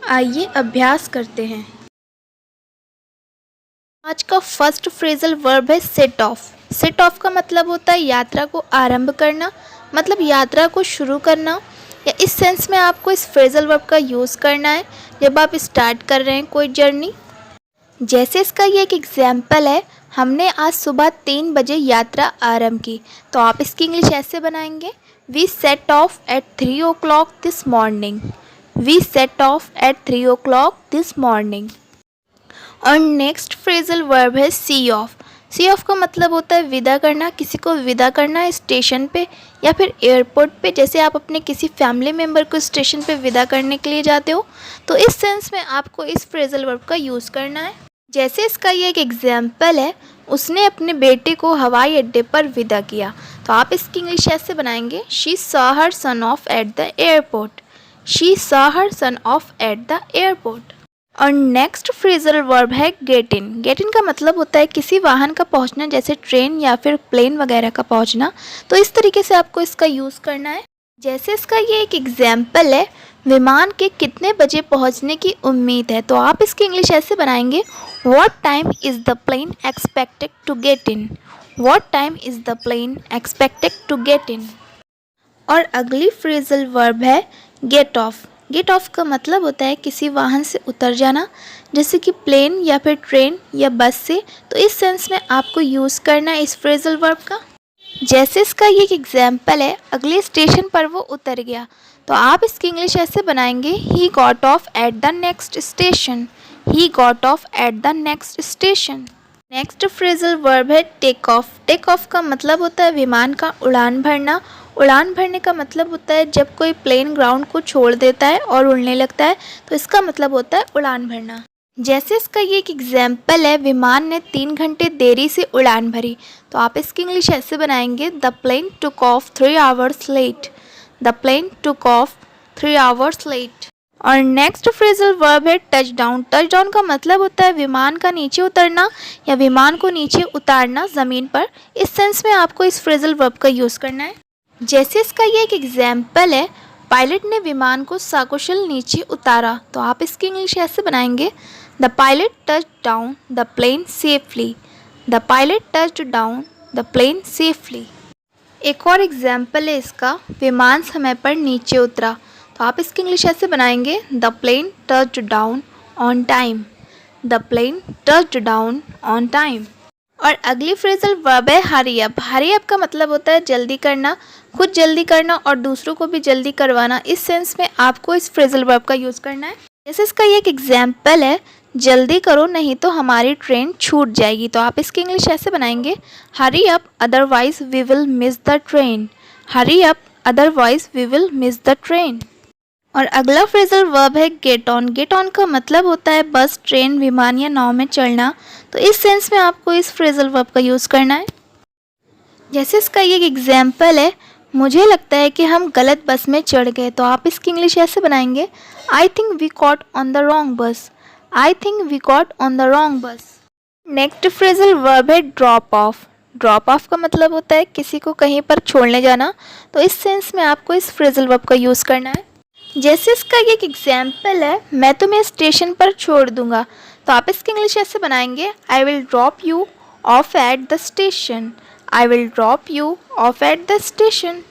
आइए अभ्यास करते हैं। आज का फर्स्ट फ्रेजल वर्ब है सेट ऑफ। सेट ऑफ का मतलब होता है यात्रा को आरंभ करना, मतलब यात्रा को शुरू करना, या इस सेंस में आपको इस फ्रेजल वर्ब का यूज़ करना है जब आप स्टार्ट कर रहे हैं कोई जर्नी। जैसे इसका ये एक एग्जाम्पल है, हमने आज सुबह 3 बजे यात्रा आरंभ की, तो आप इसकी इंग्लिश ऐसे बनाएंगे, we set off at 3 o'clock this morning. We set off at 3 o'clock this morning. और नेक्स्ट फ्रेजल वर्ब है सी ऑफ। सी ऑफ का मतलब होता है विदा करना, किसी को विदा करना स्टेशन पे या फिर एयरपोर्ट पे। जैसे आप अपने किसी फैमिली मेम्बर को स्टेशन पे विदा करने के लिए जाते हो, तो इस सेंस में आपको इस फ्रेजल वर्ब का यूज़ करना है। जैसे इसका ये एक एग्जाम्पल है, उसने अपने बेटे को हवाई अड्डे पर विदा किया, तो आप इसकी इंग्लिश ऐसे बनाएंगे, she saw her son of at the airport. She saw her son of at the airport. और नेक्स्ट फ्रेजल वर्ब है गेट इन। गेट इन का मतलब होता है किसी वाहन का पहुंचना, जैसे ट्रेन या फिर प्लेन वगैरह का पहुंचना, तो इस तरीके से आपको इसका यूज़ करना है। जैसे इसका ये एक एग्जाम्पल है, विमान के कितने बजे पहुंचने की उम्मीद है, तो आप इसकी इंग्लिश ऐसे बनाएंगे, what time is the plane expected to get in. What time is the plane expected to get in. और अगली फ्रेजल वर्ब है गेट ऑफ। गेट ऑफ का मतलब होता है किसी वाहन से उतर जाना, जैसे कि प्लेन या फिर ट्रेन या बस से, तो इस सेंस में आपको यूज़ करना है इस फ्रेजल वर्ब का। जैसे इसका ये एक एग्जाम्पल है, अगले स्टेशन पर वो उतर गया, तो आप इसकी इंग्लिश ऐसे बनाएंगे, he got off at the next station. He got off at the next station. Next phrasal verb है टेक ऑफ। टेक ऑफ का मतलब होता है विमान का उड़ान भरना। उड़ान भरने का मतलब होता है जब कोई प्लेन ग्राउंड को छोड़ देता है और उड़ने लगता है, तो इसका मतलब होता है उड़ान भरना। जैसे इसका ये एक एग्जाम्पल है, विमान ने 3 घंटे देरी से उड़ान भरी, तो आप इसकी इंग्लिश ऐसे बनाएंगे, the plane took off 3 hours late. The plane took off 3 hours late. और नेक्स्ट फ्रेजल वर्ब है टच डाउन। टच डाउन का मतलब होता है विमान का नीचे उतरना या विमान को नीचे उतारना ज़मीन पर। इस सेंस में आपको इस फ्रेजल वर्ब का यूज़ करना है। जैसे इसका ये एक एग्जाम्पल है, पायलट ने विमान को सकुशल नीचे उतारा, तो आप इसकी इंग्लिश ऐसे बनाएंगे, the pilot touch down the plane safely. The pilot touch down the plane safely. एक और एग्जाम्पल है इसका, विमान समय पर नीचे उतरा, तो आप इसकी इंग्लिश ऐसे बनाएंगे, the plane touch down on time. The plane touch down on time. और अगली फ्रेजल वर्ब है हरी अप। हरी अप का मतलब होता है जल्दी करना, खुद जल्दी करना और दूसरों को भी जल्दी करवाना। इस सेंस में आपको इस फ्रेजल वर्ब का यूज़ करना है। जैसे इसका ये एक एग्जाम्पल है, जल्दी करो नहीं तो हमारी ट्रेन छूट जाएगी, तो आप इसकी इंग्लिश ऐसे बनाएंगे, hurry up otherwise we will miss the train. Hurry up otherwise we will miss the train. और अगला फ्रेजल वर्ब है गेट ऑन। गेट ऑन का मतलब होता है बस, ट्रेन, विमान या नाव में चढ़ना, तो इस सेंस में आपको इस फ्रेजल वर्ब का यूज़ करना है। जैसे इसका ये एक एग्जाम्पल है, मुझे लगता है कि हम गलत बस में चढ़ गए, तो आप इसकी इंग्लिश ऐसे बनाएंगे, I think we got on the wrong bus. I think we got on the wrong bus. Next phrasal verb है ड्रॉप ऑफ। ड्रॉप ऑफ का मतलब होता है किसी को कहीं पर छोड़ने जाना, तो इस सेंस में आपको इस फ्रेजल वर्ब का यूज़ करना है। जैसे इसका ये एक एग्जाम्पल है, मैं तुम्हें स्टेशन पर छोड़ दूंगा, तो आप इसकी इंग्लिश ऐसे बनाएंगे, I will drop you of eight the station. I will drop you of eight the station.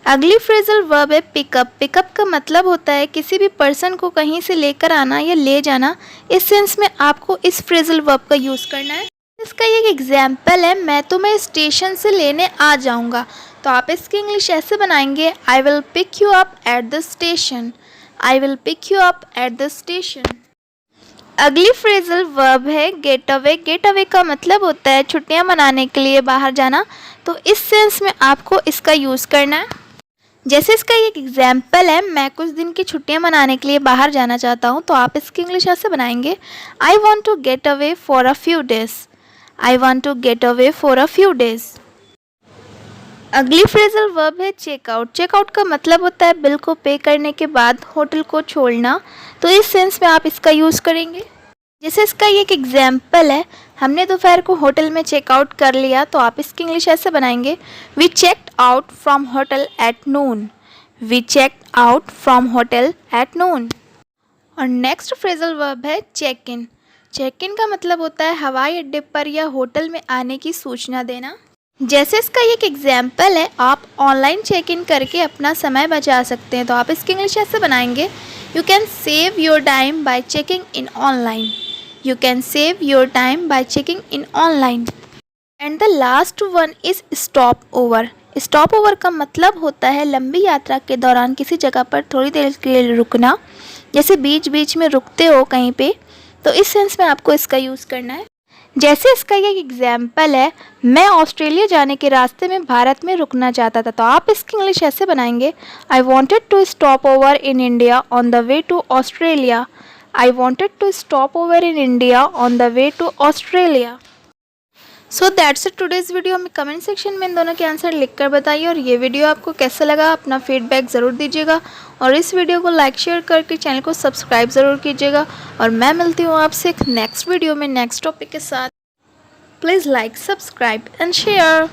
अगली फ्रेजल वर्ब है पिकअप। पिकअप का मतलब होता है किसी भी पर्सन को कहीं से लेकर आना या ले जाना। इस सेंस में आपको इस फ्रेजल वर्ब का यूज़ करना है। इसका ये एक एग्जाम्पल है, मैं तुम्हें स्टेशन से लेने आ जाऊंगा, तो आप इसकी इंग्लिश ऐसे बनाएंगे, I will pick you up at the station. I will pick you up at the station. अगली फ्रेजल वर्ब है गेट अवे। गेट अवे का मतलब होता है छुट्टियां मनाने के लिए बाहर जाना, तो इस सेंस में आपको इसका यूज़ करना है। जैसे इसका एक एग्जाम्पल है, मैं कुछ दिन की छुट्टियां मनाने के लिए बाहर जाना चाहता हूं, तो आप इसकी इंग्लिश ऐसे बनाएंगे, I want to get away for a few days. I want to get away for a few days. अगली फ्रेजल वर्ब है चेकआउट। चेकआउट का मतलब होता है बिल को पे करने के बाद होटल को छोड़ना, तो इस सेंस में आप इसका यूज़ करेंगे। जैसे इसका ये एक एग्जाम्पल है, हमने दोपहर को होटल में चेकआउट कर लिया, तो आप इसकी इंग्लिश ऐसे बनाएंगे, we checked out from hotel at noon. We checked out from hotel at noon. और नेक्स्ट फ्रेजल वर्ब है चेक इन। चेक इन का मतलब होता है हवाई अड्डे पर या होटल में आने की सूचना देना। जैसे इसका एक एग्जाम्पल है, आप ऑनलाइन चेक इन करके अपना समय बचा सकते हैं। तो आप इसकी इंग्लिश ऐसे बनाएंगे, you can save your time bye checking in online. You can save your time bye checking in online. And the last one is stop over. Stop over का मतलब होता है लंबी यात्रा के दौरान किसी जगह पर थोड़ी देर के लिए रुकना, जैसे बीच बीच में रुकते हो कहीं पे, तो इस सेंस में आपको इसका यूज़ करना है। जैसे इसका एक एग्जाम्पल है, मैं ऑस्ट्रेलिया जाने के रास्ते में भारत में रुकना चाहता था। तो आप इसकी इंग्लिश ऐसे बनाएंगे, I wanted to stop over in India on the way to Australia. I wanted to stop over in India on the way to Australia. So that's it today's video. हमें कमेंट सेक्शन में इन दोनों के answer लिखकर बताइए, और ये video आपको कैसा लगा अपना फीडबैक ज़रूर दीजिएगा, और इस वीडियो को लाइक शेयर करके चैनल को सब्सक्राइब ज़रूर कीजिएगा। और मैं मिलती हूँ आपसे एक नेक्स्ट वीडियो में नेक्स्ट टॉपिक के साथ। Please like, subscribe and share.